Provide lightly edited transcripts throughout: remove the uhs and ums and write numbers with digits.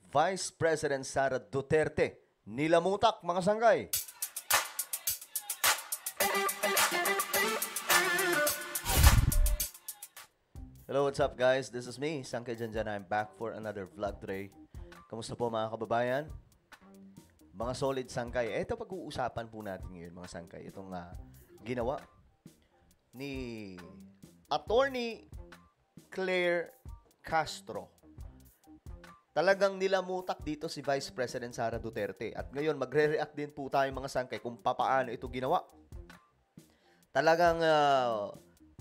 Vice President Sara Duterte nilamutak, mga sanggay. Hello, what's up guys? This is me, Sangkay Janjan. I'm back for another vlog today. Kamusta po mga kababayan? Mga solid sangkay. Ito pag-uusapan po natin ngayon mga sangkay. Itong ginawa ni Attorney Claire Castro. Talagang nilamutak dito si Vice President Sara Duterte. At ngayon magre-react din po tayo mga sangkay kung papaano ito ginawa. Talagang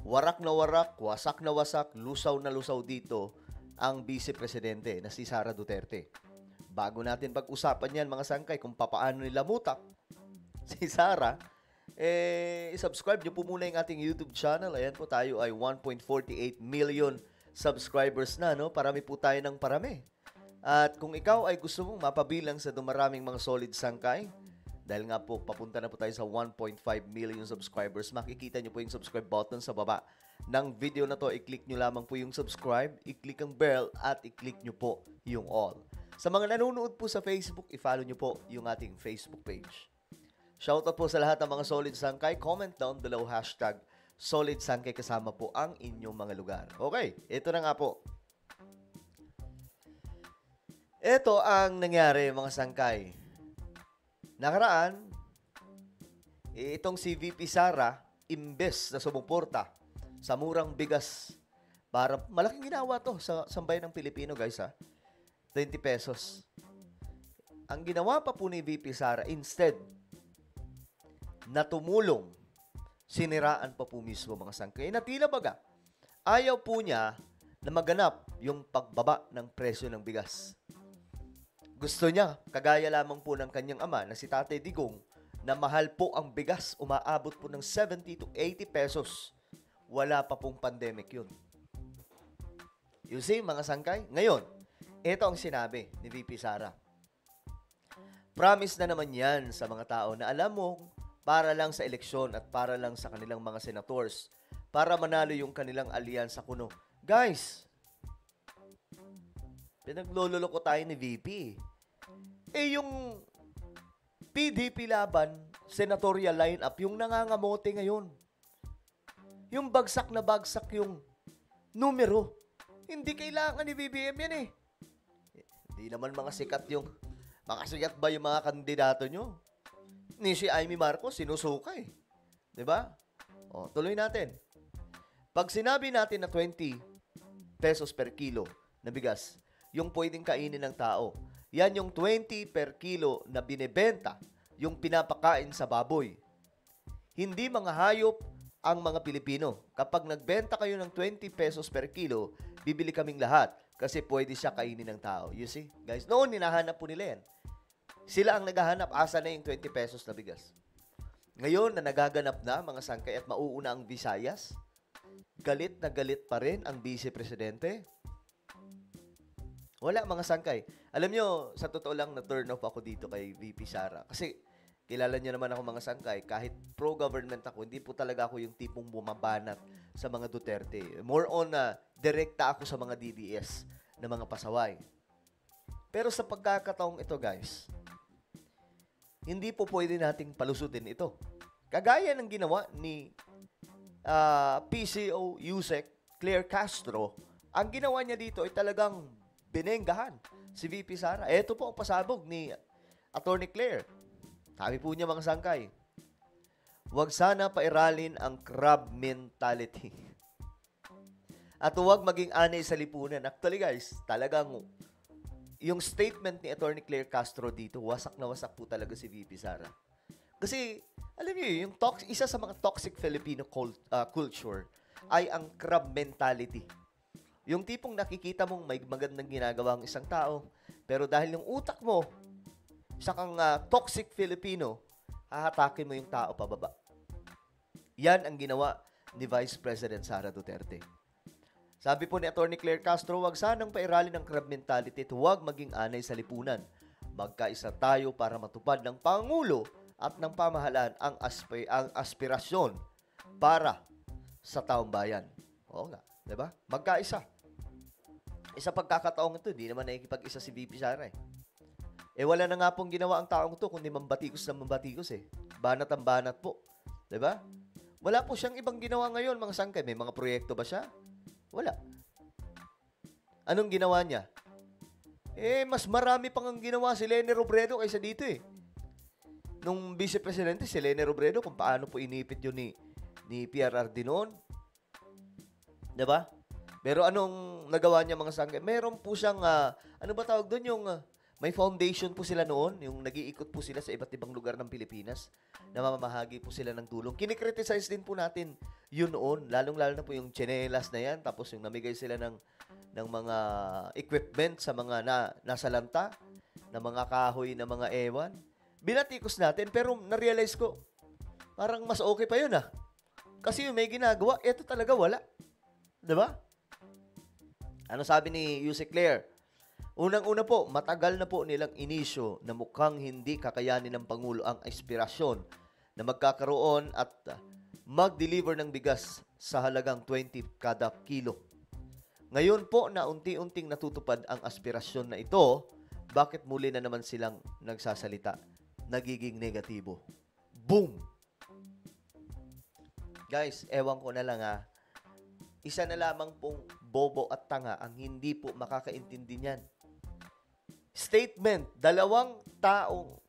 warak na warak, wasak na wasak, lusaw na lusaw dito ang Vice Presidente na si Sara Duterte. Bago natin pag-usapan yan mga sangkay kung papaano nilamutak si Sara, subscribe nyo po muna yung ating YouTube channel. Ayan po, tayo ay 1.48 million subscribers na, no? Parami po tayo ng parami. At kung ikaw ay gusto mong mapabilang sa dumaraming mga solid sangkay, dahil nga po, papunta na po tayo sa 1.5 million subscribers. Makikita nyo po yung subscribe button sa baba ng video na to. I-click nyo lamang po yung subscribe, i-click ang bell, at i-click nyo po yung all. Sa mga nanonood po sa Facebook, i-follow nyo po yung ating Facebook page. Shoutout po sa lahat ng mga solid sangkay. Comment down below, hashtag solid sangkay, kasama po ang inyong mga lugar. Okay, ito na nga po. Ito ang nangyari mga sangkay. Nakaraan, itong si VP Sara, imbes na sumuporta sa murang bigas, para malaking ginawa to sa sambayan ng Pilipino, guys, 20 pesos. Ang ginawa pa po ni VP Sara, instead na tumulong, siniraan pa po mismo mga sangkay. Na tila baga, ayaw po niya na maganap yung pagbaba ng presyo ng bigas. Gusto niya, kagaya lamang po ng kanyang ama na si Tatay Digong, na mahal po ang bigas, umaabot po ng 70 to 80 pesos. Wala pa pong pandemic yun. You see, mga sangkay? Ngayon, ito ang sinabi ni VP Sara. Promise na naman yan sa mga tao na alam mo, para lang sa eleksyon at para lang sa kanilang mga senators, para manalo yung kanilang alyansa kuno. Guys, pinagloloko tayo ni VP. Yung PDP laban, senatorial lineup, yung nangangamote ngayon. Yung bagsak na bagsak yung numero. Hindi kailangan ni BBM yan eh. Hindi naman mga sikat ba yung mga kandidato nyo? Ni si Amy Marcos, sinusuka eh. Diba? O, tuloy natin. Pag sinabi natin na 20 pesos per kilo na bigas, yung pwedeng kainin ng tao, yan yung 20 per kilo na binebenta, yung pinapakain sa baboy. Hindi mga hayop ang mga Pilipino. Kapag nagbenta kayo ng 20 pesos per kilo, bibili kaming lahat kasi pwede siya kainin ng tao. You see? Guys, noon hinahanap po nila yan. Sila ang naghahanap, asa na yung 20 pesos na bigas. Ngayon na nagaganap na mga sangkay at mauuna ang Visayas, galit na galit pa rin ang Vice Presidente. Wala mga sangkay. Alam nyo, sa totoo lang na-turn off ako dito kay VP Sara. Kasi kilala nyo naman ako mga sangkay. Kahit pro-government ako, hindi po talaga ako yung tipong bumabanat sa mga Duterte. More on direkta ako sa mga DDS na mga pasaway. Pero sa pagkakataong ito guys, hindi po pwede nating palusutin ito. Kagaya ng ginawa ni PCO Yusek Claire Castro, ang ginawa niya dito ay talagang binenggahan si VP Sara. Ito po ang pasabog ni Attorney Claire. Sabi po niya mga sangkay, huwag sana pairalin ang crab mentality. At huwag maging anay sa lipunan. Actually guys, talagang yung statement ni Attorney Claire Castro dito, wasak na wasak po talaga si VP Sara. Kasi, alam niyo yung isa sa mga toxic Filipino culture ay ang crab mentality. Yung tipong nakikita mong may magandang ginagawa ang isang tao, pero dahil yung utak mo, isa kang toxic Filipino, hahatakin mo yung tao pababa. Yan ang ginawa ni Vice President Sara Duterte. Sabi po ni Attorney Claire Castro, huwag sanang pairalin ng crab mentality at huwag maging anay sa lipunan. Magkaisa tayo para matupad ng Pangulo at ng pamahalaan ang aspirasyon para sa taong bayan. Oo nga, 'di ba? Magkaisa. Isa pagkakataong ito, di naman nakikipag-isa si VP Sara eh. Wala na nga pong ginawa ang taong to, kundi mambatikos na mambatikos eh. Banat ang banat po. 'Di ba? Wala po siyang ibang ginawa ngayon, mga sangkay. May mga proyekto ba siya? Wala. Anong ginawa niya? Mas marami pang ang ginawa si Leni Robredo kaysa dito eh. Nung vice-presidente, si Leni Robredo, kung paano po inipit yun ni PRRD noon. 'Di ba? Pero anong nagawa niya, mga sangkay? Meron po siyang, ano ba tawag doon? Yung, may foundation po sila noon, yung nag-iikot po sila sa iba't ibang lugar ng Pilipinas, na mamamahagi po sila ng tulong. Kinikriticize din po natin yun noon, lalong-lalo na po yung tsinelas na yan, tapos yung namigay sila ng mga equipment sa mga nasa lanta, na mga kahoy, na mga ewan. Binatikos natin, pero na-realize ko, parang mas okay pa yun Kasi yung may ginagawa, eto talaga wala. Diba? Ano sabi ni Yusek Claire? Unang-una po, matagal na po nilang inisyo na mukhang hindi kakayanin ng Pangulo ang aspirasyon na magkakaroon at mag-deliver ng bigas sa halagang 20 kada kilo. Ngayon po na unti-unting natutupad ang aspirasyon na ito, bakit muli na naman silang nagsasalita? Nagiging negatibo. Boom! Guys, ewan ko na lang isa na lamang pong bobo at tanga ang hindi po makakaintindi niyan. Statement. Dalawang taong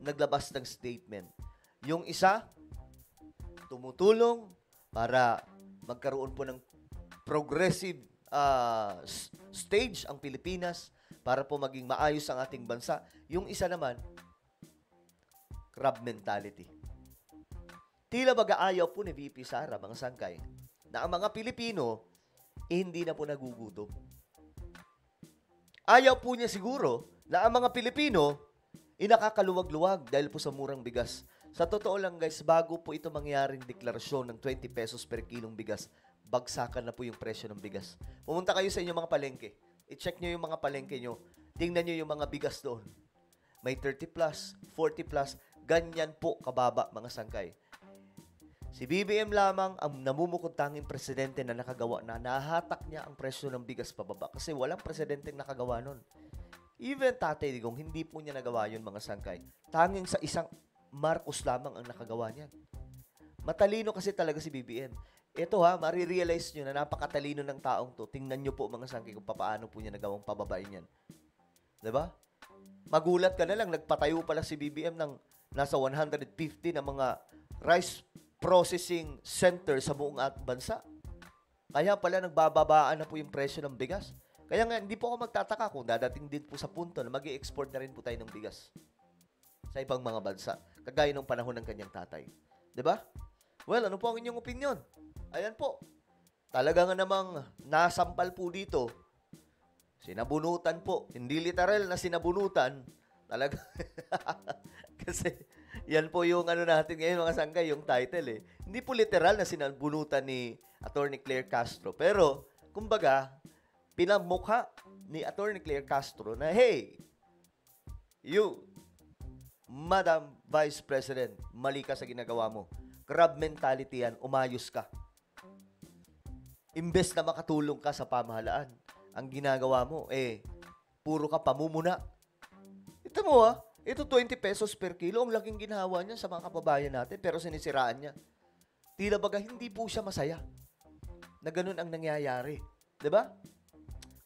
naglabas ng statement. Yung isa, tumutulong para magkaroon po ng progressive stage ang Pilipinas para po maging maayos ang ating bansa. Yung isa naman, crab mentality. Tila baga ayaw po ni VP Sara, mga sangkay, na ang mga Pilipino, hindi na po nagugutom. Ayaw po niya siguro na ang mga Pilipino, nakakaluwag-luwag dahil po sa murang bigas. Sa totoo lang guys, bago po ito mangyaring deklarasyon ng 20 pesos per kilong bigas, bagsakan na po yung presyo ng bigas. Pumunta kayo sa inyong mga palengke. I-check nyo yung mga palengke nyo. Tingnan nyo yung mga bigas doon. May 30 plus, 40 plus, ganyan po kababa, mga sangkay. Si BBM lamang ang namumukod tanging presidente na nakagawa na nahatak niya ang presyo ng bigas pababa kasi walang presidenteng nakagawa nun. Even Tatay Digong, hindi po niya nagawa yun, mga sangkay. Tanging sa isang Marcos lamang ang nakagawa niyan. Matalino kasi talaga si BBM. Ito marirealize nyo na napakatalino ng taong to. Tingnan nyo po, mga sangkay, kung paano po niya nagawang pababain yan. Diba? Magulat ka na lang, nagpatayo pala si BBM ng nasa 150 na mga rice processing center sa buong bansa. Kaya pala nagbababaan na po yung presyo ng bigas. Kaya nga, hindi po ako magtataka kung dadating din po sa punto na mag-i-export na rin po tayo ng bigas sa ibang mga bansa. Kagaya ng panahon ng kanyang tatay. 'Di ba? Well, ano po ang inyong opinion? Ayan po. Talaga nga namang nasampal po dito. Sinabunutan po. Hindi literal na sinabunutan. Talaga. Kasi yan po yung natin ngayon, mga sangkay, yung title Hindi po literal na sinabunutan ni Attorney Claire Castro. Pero, kumbaga, pinamukha ni Attorney Claire Castro na, hey, you, Madam Vice President, mali ka sa ginagawa mo. Crab mentality yan, umayos ka. Imbes na makatulong ka sa pamahalaan, ang ginagawa mo, puro ka pamumuna. Ito mo ito 20 pesos per kilo, ang laking ginawa niya sa mga kababayan natin, pero sinisiraan niya. Tila baga hindi po siya masaya na ganun ang nangyayari. 'Di ba?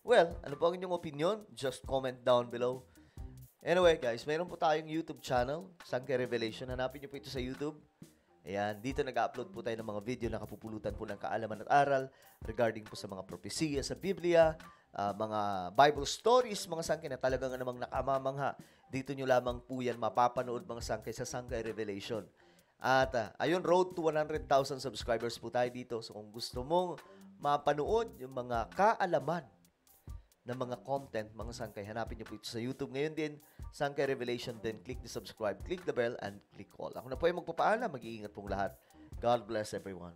Well, ano po ang inyong opinion? Just comment down below. Anyway, guys, mayroon po tayong YouTube channel, Sangkay Revelation. Hanapin niyo po ito sa YouTube. Ayan, dito nag-upload po tayo ng mga video na kapupulutan po ng kaalaman at aral regarding po sa mga propesiya sa Biblia, mga Bible stories, mga sangkay na talagang namang nakamamangha. Dito nyo lamang po yan mapapanood, mga sangkay, sa Sangkay Revelation. At ayun, road to 100,000 subscribers po tayo dito. So kung gusto mong mapanood yung mga kaalaman ng mga content, mga sangkay, hanapin nyo po ito sa YouTube. Ngayon din, Sangkay Revelation, then click the subscribe, click the bell, and click all. Ako na po ay magpapaalam. Mag-iingat pong lahat. God bless everyone.